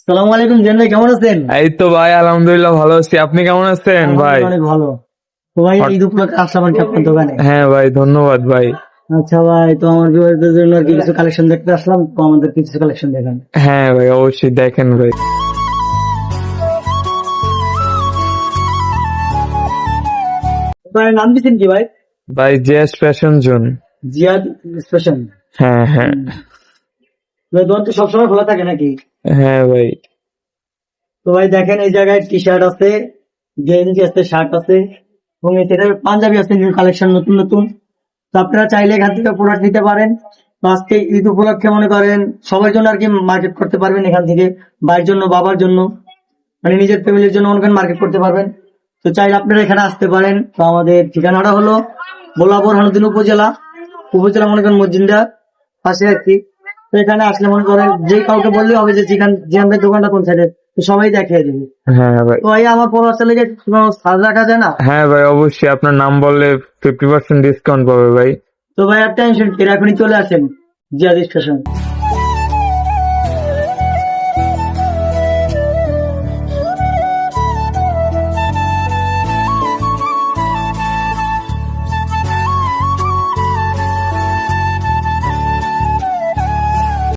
সালামু আলাইকুম জিয়ান ভাই, কেমন আছেন? এই তো ভাই আলহামদুলিল্লাহ ভালো আছি। আপনি কেমন আছেন ভাই? অনেক ভালো। তো ভাই ঈদ উপলক্ষে আসলাম আর কি আপনার দোকানে। হ্যাঁ ভাই, ধন্যবাদ ভাই। আচ্ছা ভাই, তো আমার ভিউয়ারদের জন্য আর কি কিছু কালেকশন দেখতে আসলাম, তো আমাদের কিছু কালেকশন দেখান। হ্যাঁ ভাই, অবশ্যই দেখেন ভাই। ভাই নাম দিচ্ছেন কি ভাই? ভাই JS fashion zone. Ziyad special. হ্যাঁ হ্যাঁ দোকান তো সবসময় খোলা থাকে নাকি? হ্যাঁ ভাই। তো ভাই দেখেন, এই জায়গায় টি শার্ট আছে, গেঞ্জি আছে, শার্ট আছে এবং এছাড়া পাঞ্জাবি আছে, নিউ কালেকশন নতুন নতুন। তো আপনারা চাইলে এখান থেকে প্রোডাক্ট নিতে পারেন। তো আজকে ঈদ উপলক্ষে মনে করেন সবার জন্য আর কি মার্কেট করতে পারবেন এখান থেকে, ভাইয়ের জন্য, বাবার জন্য, মানে নিজের ফ্যামিলির জন্য মনে করেন মার্কেট করতে পারবেন। তো চাইলে আপনারা এখানে আসতে পারেন। তো আমাদের ঠিকানাটা হলো ভোলা বোরহানুদ্দিন উপজেলা মনে করেন মসজিদা পাশে আর কি। তো এখানে আসলে মনে করেন যে কাউকে বললে হবে যে জিয়ান ভাই দোকানটা কোন সাইডে, তো সবাই দেখিয়ে দেবে। হ্যাঁ ভাই। তো ভাই আমার পরামর্শ লেগে কোনো ছাড় রাখা যায় না? হ্যাঁ ভাই, অবশ্যই আপনার নাম বললে 50% ডিসকাউন্ট পাবে ভাই। তো ভাই আর টেনশন কি, এখনই চলে আসেন জিয়াদ স্টেশন।